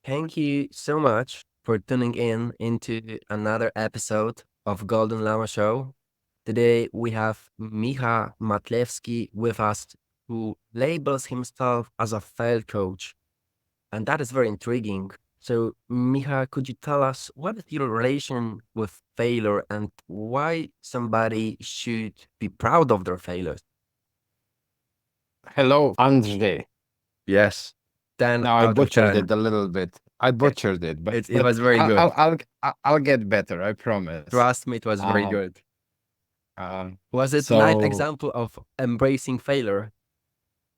Thank you so much for tuning in into another episode of Golden Llama Show. Today we have Miha Matlievski with us, who labels himself as a fail coach, and that is very intriguing. So, Miha, could you tell us what is your relation with failure and why somebody should be proud of their failures? Hello, Andre. Yes, 10 Now I out of butchered 10. it a little bit. I It, butchered it, but it was very I'll good. I'll I'll, I'll get better. I promise. Trust me, it was very Um, good. um. Was it nice So example of embracing failure?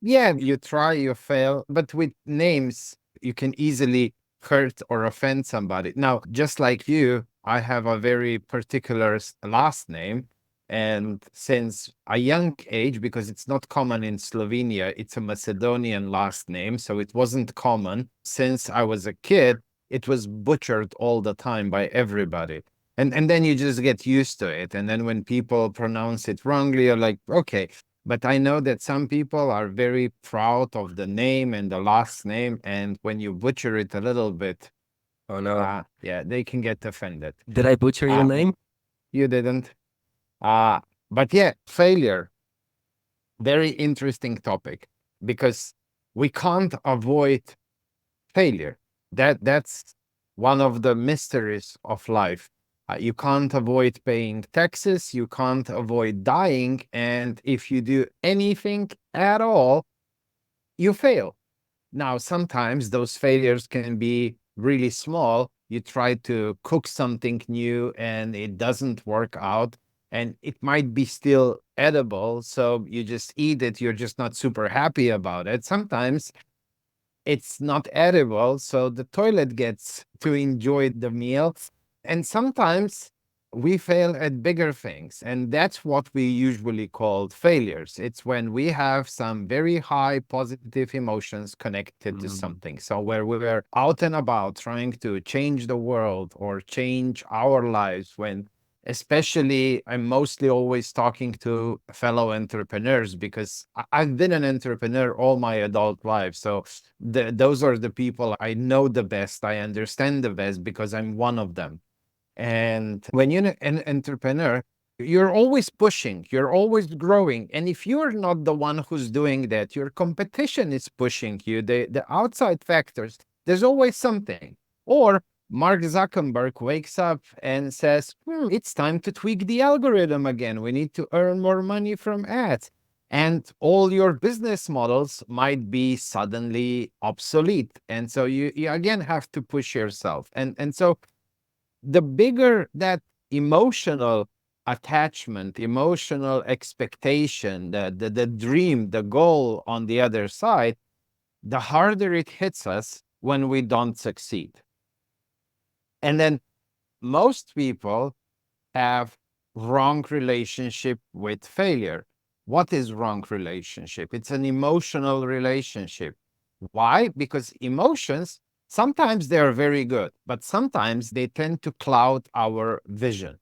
yeah, you try, you fail, but with names, you can easily hurt or offend somebody. Now, just like you, I have a very particular last name. And since a young age, because it's not common in Slovenia, it's a Macedonian last name. So it wasn't common. Since I was a kid, it was butchered all the time by everybody. And then you just get used to it. And then when people pronounce it wrongly, you're like, okay, but I know that some people are very proud of the name and the last name, and when you butcher it a little bit, Oh no. yeah, they can get offended. Did I butcher your Uh, name? you didn't. Uh, but yeah, failure, very interesting topic because we can't avoid failure. That's one of the mysteries of life. You can't avoid paying taxes, you can't avoid dying, and if you do anything at all, you fail. Now, sometimes those failures can be really small. You try to cook something new and it doesn't work out, and it might be still edible. So you just eat it. You're just not super happy about it. Sometimes it's not edible, so the toilet gets to enjoy the meal. And sometimes we fail at bigger things, and that's what we usually call failures. It's when we have some very high positive emotions connected to Mm. something. So where we're out and about trying to change the world or change our lives, when especially I'm mostly always talking to fellow entrepreneurs because I've been an entrepreneur all my adult life. So those are the people I know the best, I understand the best because I'm one of them. And when you're an entrepreneur, you're always pushing, you're always growing. And if you're not the one who's doing that, your competition is pushing you, the outside factors, there's always something. Or Mark Zuckerberg wakes up and says, it's time to tweak the algorithm again. We need to earn more money from ads. And all your business models might be suddenly obsolete. And so you again have to push yourself. And so the bigger that emotional attachment, emotional expectation, the dream, the goal on the other side, the harder it hits us when we don't succeed. And then most people have wrong relationship with failure. What is wrong relationship? It's an emotional relationship. Why? Because emotions, sometimes they are very good, but sometimes they tend to cloud our vision.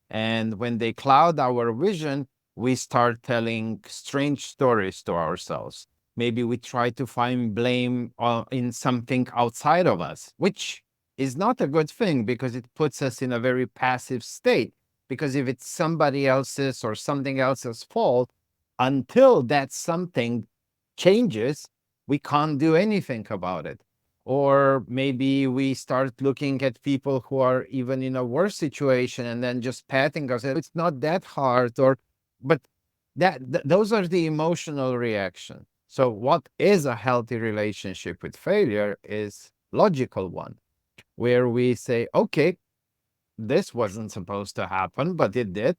And when they cloud our vision, we start telling strange stories to ourselves. Maybe we try to find blame in something outside of us, which is not a good thing because it puts us in a very passive state. Because if it's somebody else's or something else's fault, until that something changes, we can't do anything about it. Or maybe we start looking at people who are even in a worse situation and then just patting ourselves. It's not that hard, or but those are the emotional reactions. So what is a healthy relationship with failure is logical one, where we say, okay, this wasn't supposed to happen, but it did.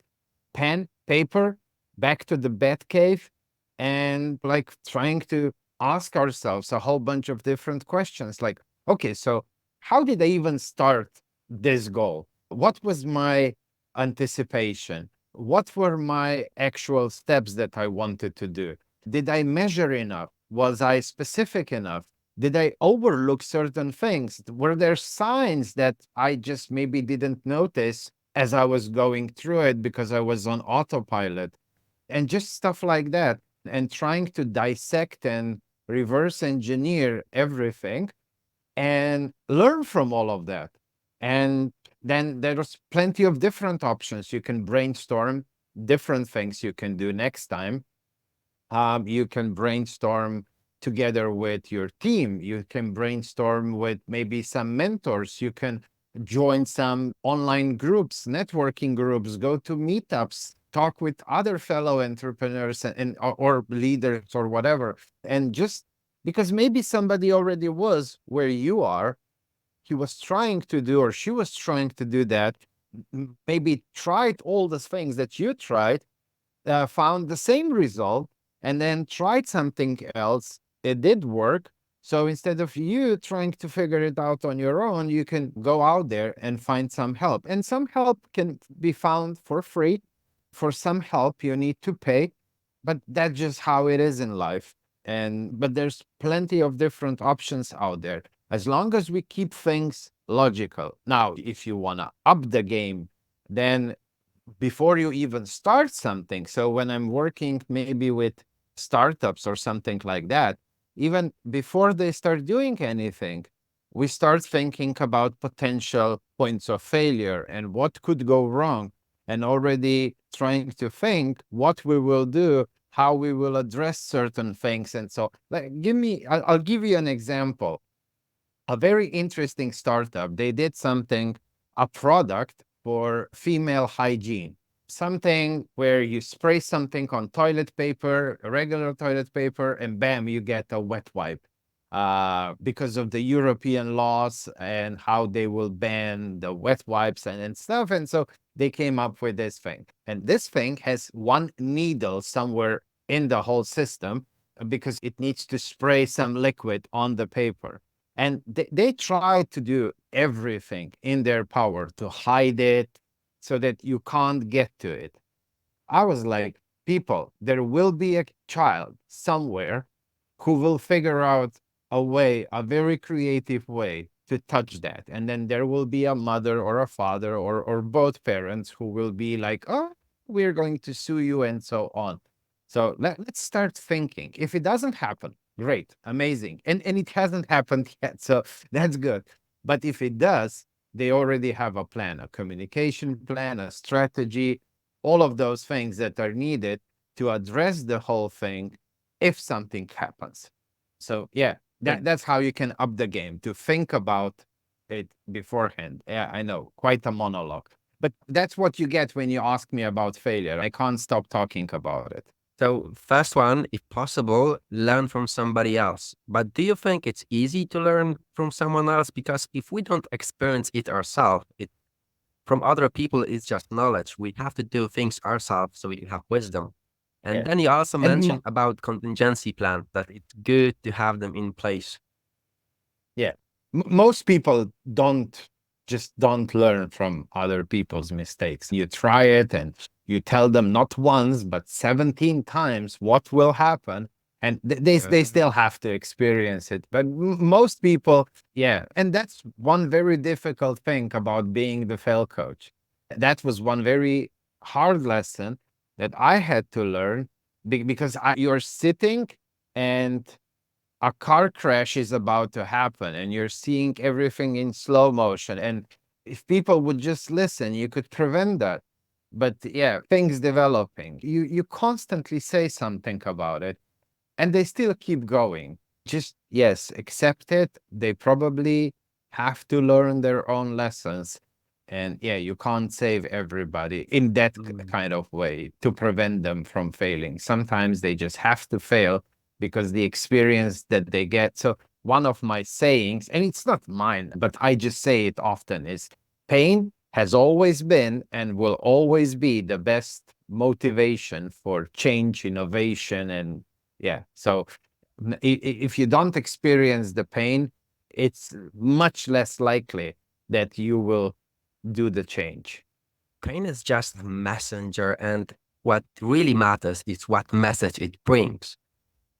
Pen, paper, back to the bat cave, and like trying to ask ourselves a whole bunch of different questions like, okay, so how did I even start this goal? What was my anticipation? What were my actual steps that I wanted to do? Did I measure enough? Was I specific enough? Did I overlook certain things? Were there signs that I just maybe didn't notice as I was going through it because I was on autopilot? And just stuff like that. And trying to dissect and reverse engineer everything and learn from all of that. And then there's plenty of different options. You can brainstorm different things you can do next time. You can brainstorm together with your team. You can brainstorm with maybe some mentors. You can join some online groups, networking groups, go to meetups, talk with other fellow entrepreneurs or leaders or whatever. And just because maybe somebody already was where you are, he was trying to do or she was trying to do that, maybe tried all the things that you tried, found the same result, and then tried something else. It did work. So instead of you trying to figure it out on your own, you can go out there and find some help. And some help can be found for free. For some help, you need to pay, but that's just how it is in life. But there's plenty of different options out there as long as we keep things logical. Now, if you want to up the game, then before you even start something. So when I'm working maybe with startups or something like that, even before they start doing anything, we start thinking about potential points of failure and what could go wrong, and already trying to think what we will do, how we will address certain things. And so, like, I'll give you an example. A very interesting startup. They did something, a product for female hygiene, something where you spray something on toilet paper, regular toilet paper, and bam, you get a wet wipe. Because of the European laws and how they will ban the wet wipes and stuff. And so they came up with this thing. And this thing has one needle somewhere in the whole system because it needs to spray some liquid on the paper. And they try to do everything in their power to hide it so that you can't get to it. I was like, people, there will be a child somewhere who will figure out a way, a very creative way to touch that. And then there will be a mother or a father or both parents who will be like, oh, we're going to sue you and so on. So let's start thinking. If it doesn't happen, great, amazing. And it hasn't happened yet, so that's good. But if it does, they already have a plan, a communication plan, a strategy, all of those things that are needed to address the whole thing if something happens. So yeah, that's how you can up the game, to think about it beforehand. Yeah, I know, quite a monologue. But that's what you get when you ask me about failure. I can't stop talking about it. So, first one, if possible, learn from somebody else. But do you think it's easy to learn from someone else? Because if we don't experience it ourselves, it from other people it's just knowledge. We have to do things ourselves so we have wisdom. And Yeah. then you also And mentioned about contingency plan, that it's good to have them in place. yeah, most people don't learn from other people's mistakes. You try it and you tell them not once but 17 times what will happen, and they still have to experience it. But most people, yeah, and that's one very difficult thing about being the fail coach. That was one very hard lesson that I had to learn, because you're sitting and a car crash is about to happen and you're seeing everything in slow motion. And if people would just listen, you could prevent that. But yeah, things developing, you constantly say something about it and they still keep going. Just, yes, accept it. They probably have to learn their own lessons. And yeah, you can't save everybody in that kind of way to prevent them from failing. Sometimes they just have to fail because the experience that they get. So one of my sayings, and it's not mine, but I just say it often, is pain has always been and will always be the best motivation for change, innovation, and yeah. So if you don't experience the pain, it's much less likely that you will do the change. Pain is just a messenger, and what really matters is what message it brings.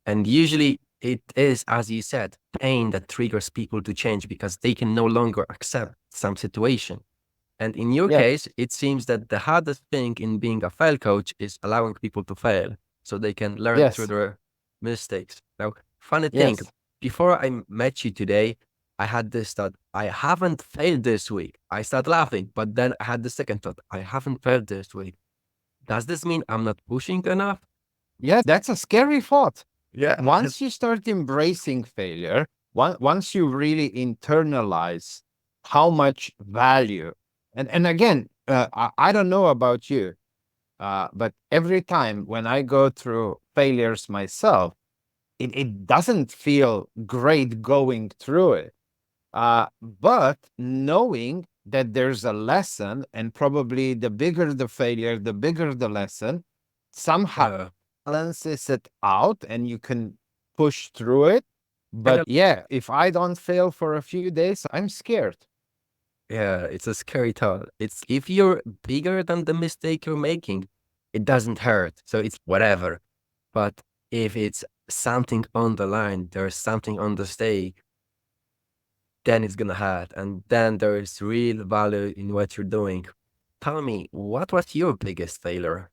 And usually it is, as you said, pain that triggers people to change because they can no longer accept some situation. And in your Yeah. case, it seems that the hardest thing in being a fail coach is allowing people to fail so they can learn through Yes. their mistakes. Now, Funny thing, Yes. before I met you today, I had this thought, I haven't failed this week. I started laughing, but then I had the second thought, I haven't failed this week. Does this mean I'm not pushing enough? Yes, that's a scary thought. Yeah. Once you start embracing failure, once you really internalize how much value, and again, I don't know about you, but every time when I go through failures myself, it doesn't feel great going through it. But knowing that there's a lesson, and probably the bigger the failure, the bigger the lesson, somehow Yeah. balances it out and you can push through it. Kinda But yeah, if I don't fail for a few days, I'm scared. Yeah, it's a scary thought. It's if you're bigger than the mistake you're making, it doesn't hurt. So it's whatever. But if it's something on the line, there's something on the stake, then it's gonna hurt. And then there is real value in what you're doing. Tell me, what was your biggest failure?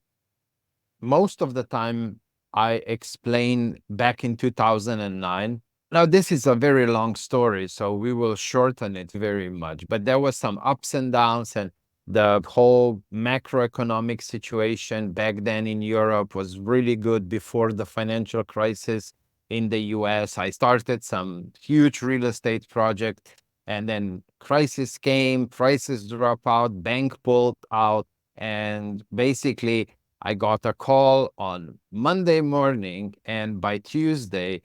Most of the time, I explain back in 2009. Now, this is a very long story, so we will shorten it very much. But there was some ups and downs, and the whole macroeconomic situation back then in Europe was really good before the financial crisis in the US. I started some huge real estate project, and then crisis came, prices drop out, bank pulled out, and basically I got a call on Monday morning, and by Tuesday,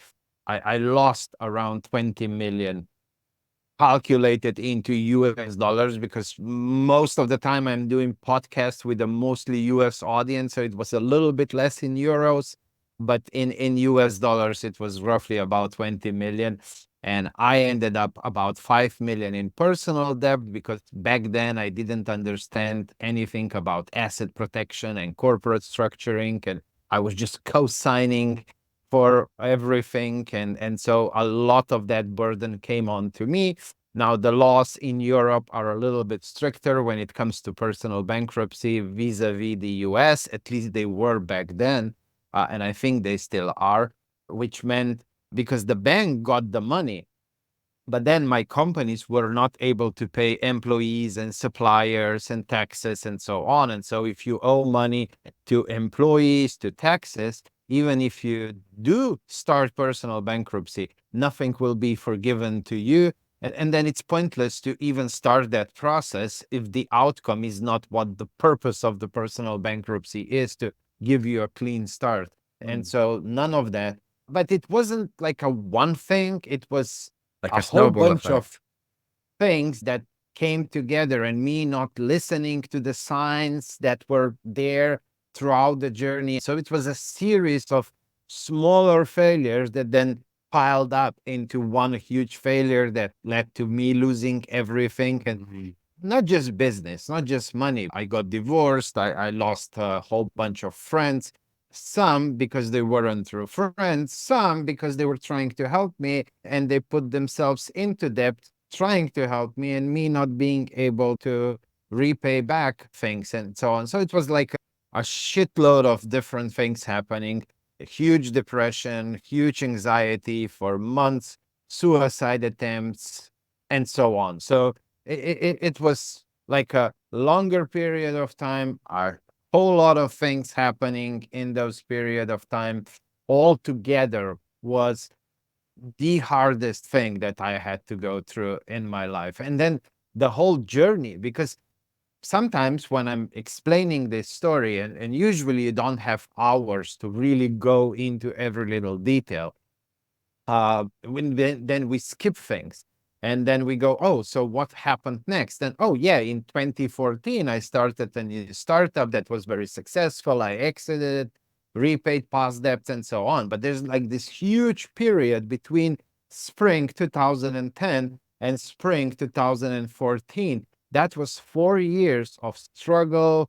I lost around 20 million calculated into US dollars, because most of the time I'm doing podcasts with a mostly US audience. So it was a little bit less in euros, but in US dollars, it was roughly about 20 million. And I ended up about 5 million in personal debt, because back then I didn't understand anything about asset protection and corporate structuring. And I was just co-signing for everything. And so a lot of that burden came on to me. Now, the laws in Europe are a little bit stricter when it comes to personal bankruptcy vis-a-vis the US. At least they were back then. And I think they still are, which meant because the bank got the money, but then my companies were not able to pay employees and suppliers and taxes and so on. And so if you owe money to employees, to taxes, even if you do start personal bankruptcy, nothing will be forgiven to you. And then it's pointless to even start that process if the outcome is not what the purpose of the personal bankruptcy is, to give you a clean start. And so none of that. But it wasn't like a one thing, it was Like a a whole snowball bunch of effect. things that came together, and me not listening to the signs that were there throughout the journey. So it was a series of smaller failures that then piled up into one huge failure that led to me losing everything. And Mhm. not just business, not just money. I got divorced. I lost a whole bunch of friends, some because they weren't true friends, some because they were trying to help me and they put themselves into debt trying to help me, and me not being able to repay back things and so on. So it was like a shitload of different things happening, a huge depression, huge anxiety for months, suicide attempts, and so on. So it was like a longer period of time, a whole lot of things happening in those period of time. All together was the hardest thing that I had to go through in my life. And then the whole journey, because sometimes when I'm explaining this story, and usually you don't have hours to really go into every little detail, then we skip things. And then we go, oh, so what happened next? And oh, yeah, in 2014, I started a new startup that was very successful. I exited, repaid past debts, and so on. But there's like this huge period between spring 2010 and spring 2014. That was 4 years of struggle,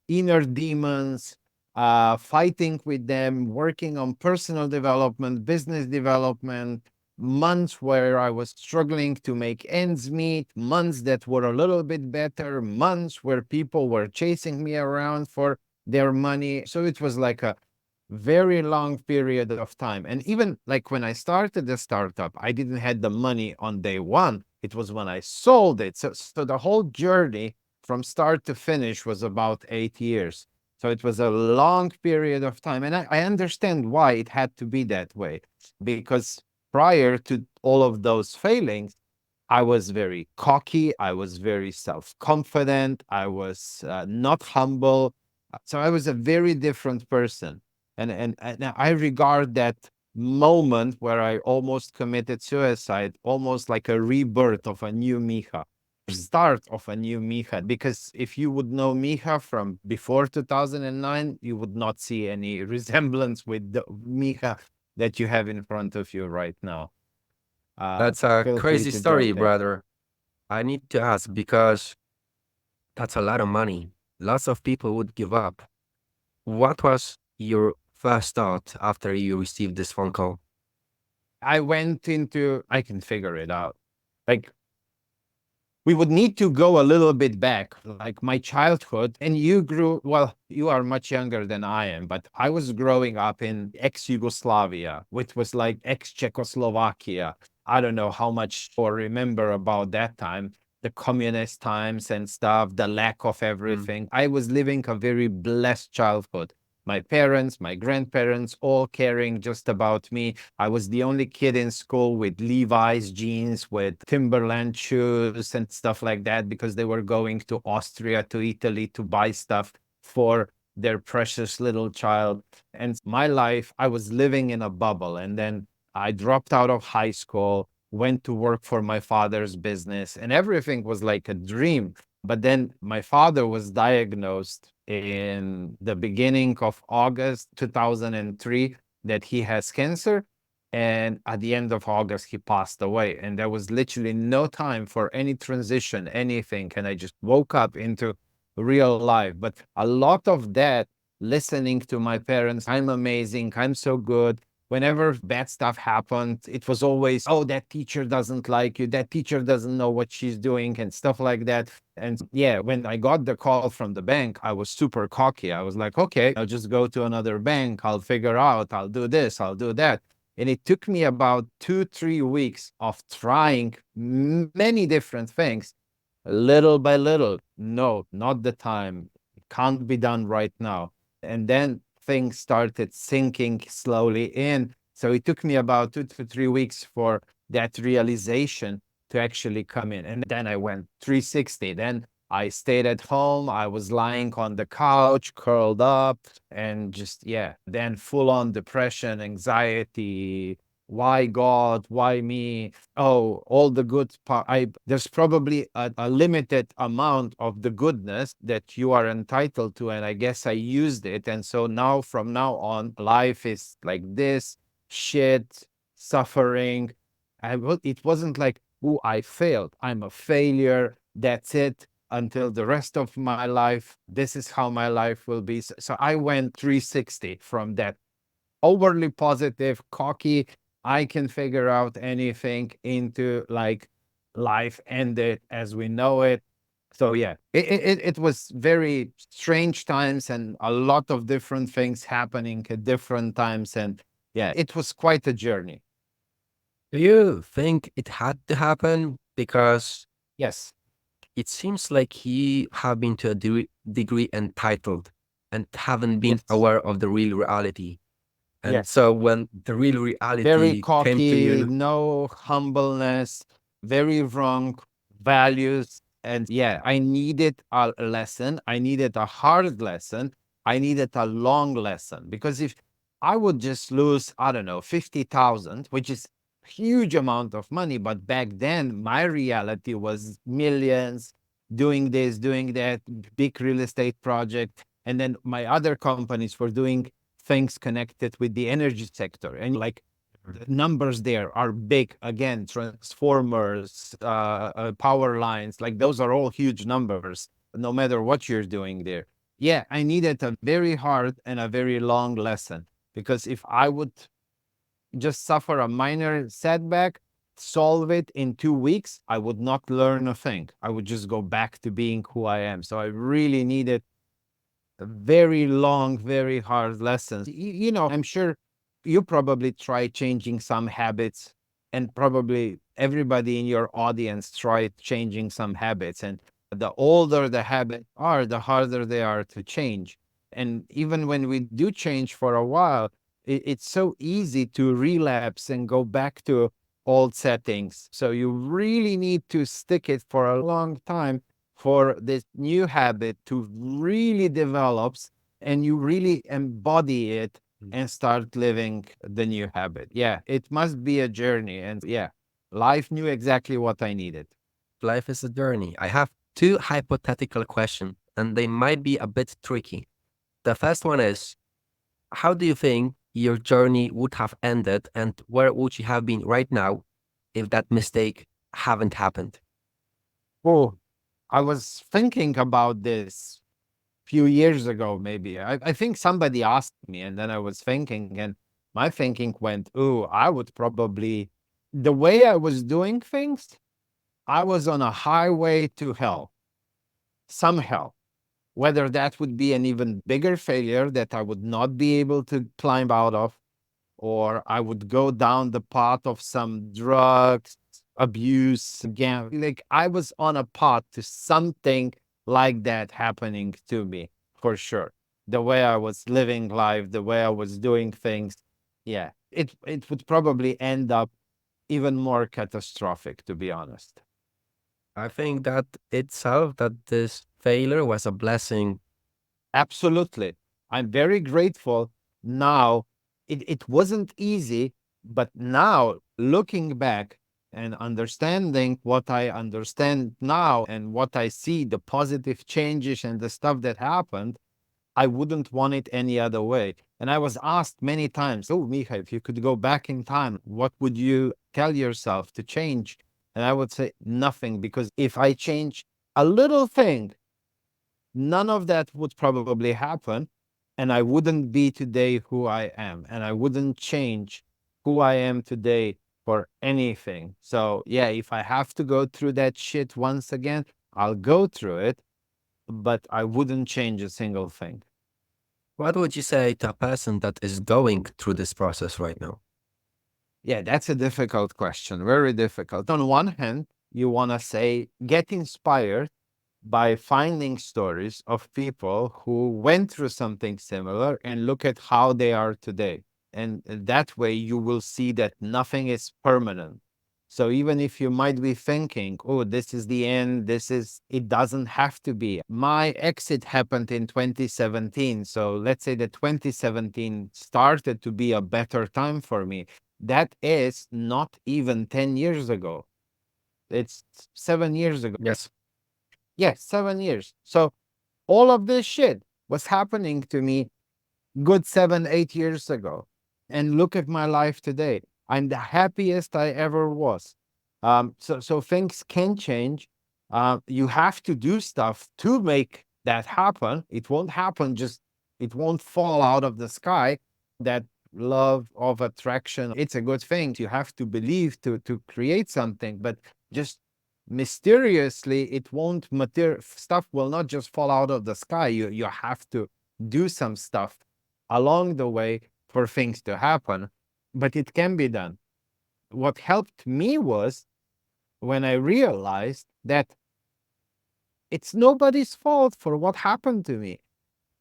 inner demons, fighting with them, working on personal development, business development, months where I was struggling to make ends meet, months that were a little bit better, months where people were chasing me around for their money. So it was like a very long period of time. And even like when I started the startup, I didn't had the money on day one. It was when I sold it. So the whole journey from start to finish was about 8 years. So it was a long period of time. And I understand why it had to be that way, because prior to all of those failings, I was very cocky. I was very self confident. I was not humble. So I was a very different person. And I regard that moment where I almost committed suicide almost like a rebirth of a new Miha, start of a new Miha. Because if you would know Miha from before 2009, you would not see any resemblance with the Miha that you have in front of you right now. That's a Feel free crazy to story, jump in. brother. I need to ask because that's a lot of money. Lots of people would give up. What was your first thought after you received this phone call? I went into, I can figure it out. Like, we would need to go a little bit back, like my childhood. And you grew, well, you are much younger than I am, but I was growing up in ex Yugoslavia, which was like ex Czechoslovakia. I don't know how much or remember about that time, the communist times and stuff, the lack of Mm. everything. I was living a very blessed childhood. My parents, my grandparents, all caring just about me. I was the only kid in school with Levi's jeans, with Timberland shoes and stuff like that, because they were going to Austria, to Italy to buy stuff for their precious little child. And my life, I was living in a bubble. And then I dropped out of high school, went to work for my father's business, and everything was like a dream. But then my father was diagnosed in the beginning of August 2003 that he has cancer. And at the end of August, he passed away. And there was literally no time for any transition, anything. And I just woke up into real life. But a lot of that, listening to my parents, I'm amazing, I'm so good. Whenever bad stuff happened, it was always, oh, that teacher doesn't like you, that teacher doesn't know what she's doing, and stuff like that. And yeah, when I got the call from the bank, I was super cocky. I was like, okay, I'll just go to another bank. I'll figure out, I'll do this, I'll do that. And it took me about 2, 3 weeks of trying many different things, little by little. No, not the time. It can't be done right now. And then things started sinking slowly in. So it took me about 2 to 3 weeks for that realization to actually come in. And then I went 360. Then I stayed at home. I was lying on the couch, curled up, and just, yeah, then full on depression, anxiety. Why God? Why me? Oh, all the good part. There's probably a limited amount of the goodness that you are entitled to. And I guess I used it. And so now, from now on, life is like this shit, suffering. It wasn't like, oh, I failed. I'm a failure. That's it. Until the rest of my life, this is how my life will be. So I went 360 from that overly positive, cocky, I can figure out anything, into like life ended as we know it. So yeah, it was very strange times and a lot of different things happening at different times. And yeah, it was quite a journey. Do you think it had to happen? Because Yes. it seems like you have been to a degree entitled and haven't been Yes. aware of the real reality. And Yes. so when the real Very reality came to cocky, you, no humbleness, very wrong values. And yeah, I needed a lesson. I needed a hard lesson. I needed a long lesson, because if I would just lose, I don't know, 50,000, which is huge amount of money, but back then my reality was millions, doing this, doing that, big real estate project. And then my other companies were doing things connected with the energy sector. And like, the numbers there are big. Again, transformers, power lines, like those are all huge numbers, no matter what you're doing there. Yeah, I needed a very hard and a very long lesson, because if I would just suffer a minor setback, solve it in 2 weeks, I would not learn a thing. I would just go back to being who I am. So I really needed very long, very hard lessons. I'm sure you probably try changing some habits, and probably everybody in your audience tried changing some habits. And the older the habits are, the harder they are to change. And even when we do change for a while, it's so easy to relapse and go back to old settings. So you really need to stick it for a long time for this new habit to really develops, and you really embody it and start living the new habit. Yeah, it must be a journey. And yeah, life knew exactly what I needed. Life is a journey. I have two hypothetical questions, and they might be a bit tricky. The first one is, how do you think your journey would have ended, and where would you have been right now if that mistake haven't happened? Oh, I was thinking about this few years ago, maybe. I think somebody asked me, and then I was thinking, and my thinking went, oh, I would probably, the way I was doing things, I was on a highway to hell, somehow. Whether that would be an even bigger failure that I would not be able to climb out of, or I would go down the path of some drugs, abuse, gambling. Like I was on a path to something like that happening to me for sure. The way I was living life, the way I was doing things. Yeah, it would probably end up even more catastrophic, to be honest. I think that itself, that this failure was a blessing. Absolutely. I'm very grateful now. It wasn't easy, but now looking back and understanding what I understand now and what I see, the positive changes and the stuff that happened, I wouldn't want it any other way. And I was asked many times, oh, Miha, if you could go back in time, what would you tell yourself to change? And I would say nothing, because if I change a little thing, none of that would probably happen. And I wouldn't be today who I am. And I wouldn't change who I am today for anything. So, yeah, if I have to go through that shit once again, I'll go through it, but I wouldn't change a single thing. What would you say to a person that is going through this process right now? Yeah, that's a difficult question. Very difficult. On one hand, you want to say, get inspired by finding stories of people who went through something similar and look at how they are today. And that way you will see that nothing is permanent. So even if you might be thinking, oh, this is the end, it doesn't have to be. My exit happened in 2017. So let's say that 2017 started to be a better time for me. That is not even 10 years ago. It's 7 years ago. Yes. Yes, 7 years. So all of this shit was happening to me good 7, 8 years ago. And look at my life today. I'm the happiest I ever was. So things can change. You have to do stuff to make that happen. It won't happen just, it won't fall out of the sky. That love of attraction, it's a good thing. You have to believe to create something, but just mysteriously, it won't stuff will not just fall out of the sky. You have to do some stuff along the way for things to happen, but it can be done. What helped me was when I realized that it's nobody's fault for what happened to me.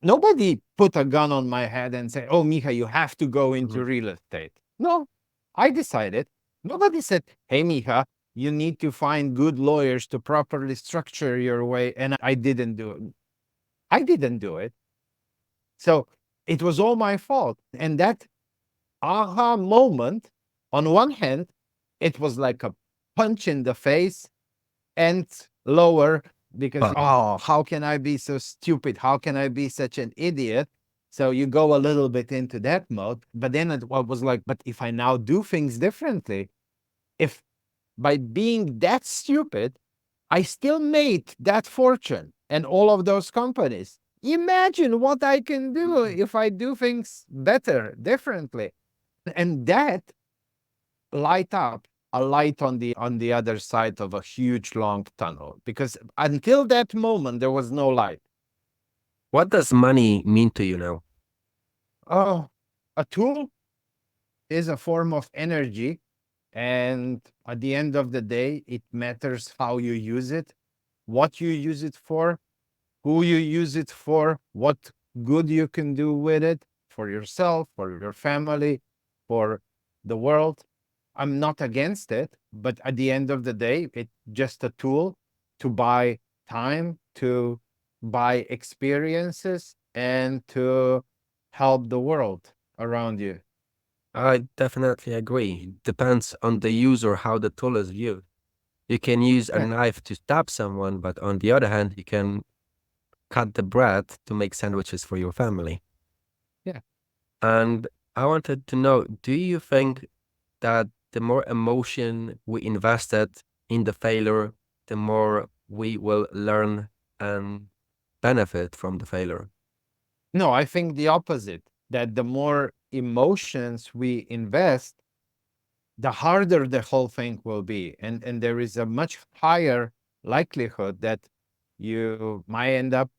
Nobody put a gun on my head and said, oh, Miha, you have to go into Mhm. real estate. No, I decided. Nobody said, hey, Miha, you need to find good lawyers to properly structure your way. And I didn't do it. I didn't do it. So it was all my fault. And that aha moment, on one hand, it was like a punch in the face, and lower, because, But oh, how can I be so stupid? How can I be such an idiot? So you go a little bit into that mode. But then it was like, but if I now do things differently, if by being that stupid, I still made that fortune and all of those companies. Imagine what I can do if I do things better, differently. And that light up a light on the other side of a huge long tunnel, because until that moment there was no light. What does money mean to you now? Oh, a tool is a form of energy. And at the end of the day, it matters how you use it, what you use it for, who you use it for, what good you can do with it for yourself, for your family, for the world. I'm not against it, but at the end of the day, it's just a tool to buy time, to buy experiences, and to help the world around you. I definitely agree. Depends on the user how the tool is viewed. You can use a Yeah, knife to stab someone, but on the other hand, you can cut the bread to make sandwiches for your family. yeah. And I wanted to know, do you think that the more emotion we invested in the failure, the more we will learn and benefit from the failure? No, I think the opposite, that the more emotions we invest, the harder the whole thing will be. And there is a much higher likelihood that you might end up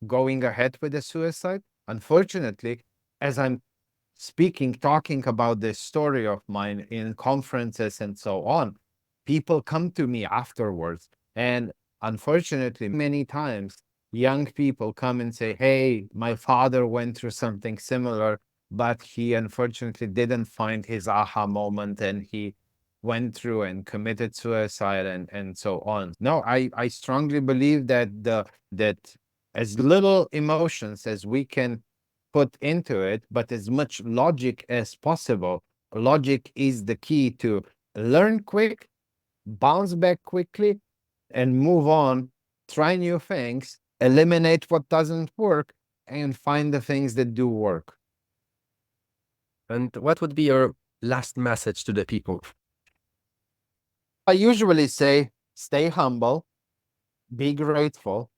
going ahead with a suicide. Unfortunately, as I'm speaking, talking about this story of mine in conferences and so on, people come to me afterwards. And unfortunately, many times, young people come and say, hey, my father went through something similar, but he unfortunately didn't find his aha moment and he went through and committed suicide and so on. No, I strongly believe that that as little emotions as we can put into it, but as much logic as possible. Logic is the key to learn quick, bounce back quickly, and move on, try new things, eliminate what doesn't work, and find the things that do work. And what would be your last message to the people? I usually say stay humble, be grateful,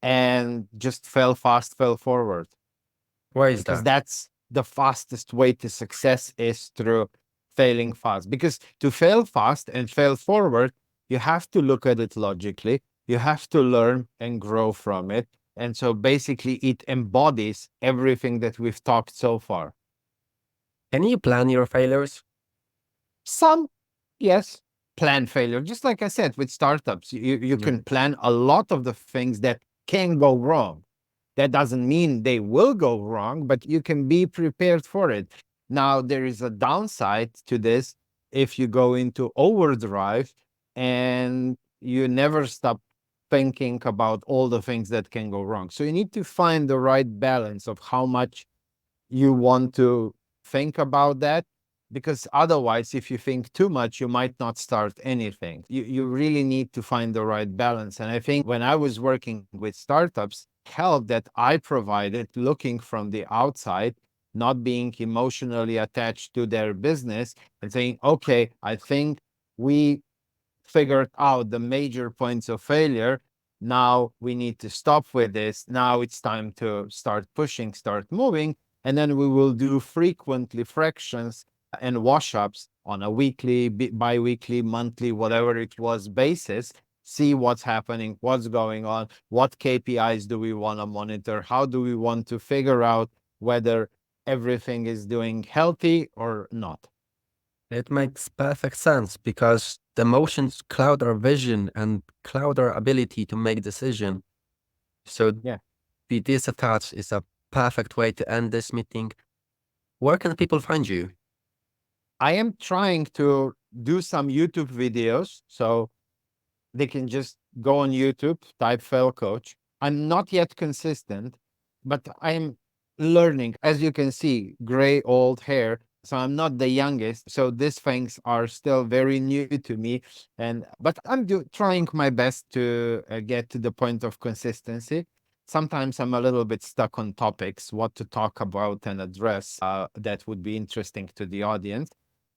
and just fail fast, fail forward. Why is Because that? that's the fastest way to success is through failing fast. Because to fail fast and fail forward, you have to look at it logically. You have to learn and grow from it. And so basically, it embodies everything that we've talked so far. Can you plan your failures? Some, yes, plan failure. Just like I said with startups, you Yeah. can plan a lot of the things that can go wrong. That doesn't mean they will go wrong, but you can be prepared for it. Now, there is a downside to this if you go into overdrive and you never stop thinking about all the things that can go wrong. So you need to find the right balance of how much you want to think about that, because otherwise if you think too much you might not start anything. You really need to find the right balance. And I think when I was working with startups, help that I provided looking from the outside, not being emotionally attached to their business, and saying, okay, I think we figured out the major points of failure. Now we need to stop with this. Now it's time to start pushing, start moving. And then we will do frequently fractions and wash ups on a weekly, bi weekly, monthly, whatever it was basis. See what's happening, what's going on, what KPIs do we want to monitor, how do we want to figure out whether everything is doing healthy or not. It makes perfect sense because the emotions cloud our vision and cloud our ability to make decision. So Yeah. be disattached is a perfect way to end this meeting. Where can people find you? I am trying to do some YouTube videos. So they can just go on YouTube, type fail coach. I'm not yet consistent, but I'm learning. As you can see, gray old hair. So I'm not the youngest. So these things are still very new to me. And but I'm trying my best to get to the point of consistency. Sometimes I'm a little bit stuck on topics, what to talk about and address that would be interesting to the audience.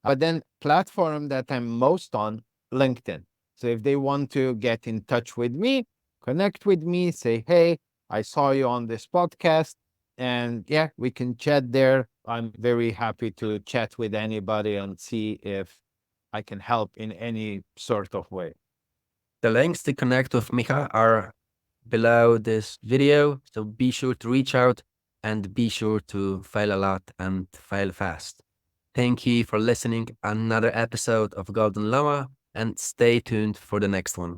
But then platform that I'm most on, LinkedIn. So if they want to get in touch with me, connect with me, say, hey, I saw you on this podcast. And yeah, we can chat there. I'm very happy to chat with anybody and see if I can help in any sort of way. The links to connect with Miha are below this video. So be sure to reach out and be sure to fail a lot and fail fast. Thank you for listening another episode of Golden Llama and stay tuned for the next one.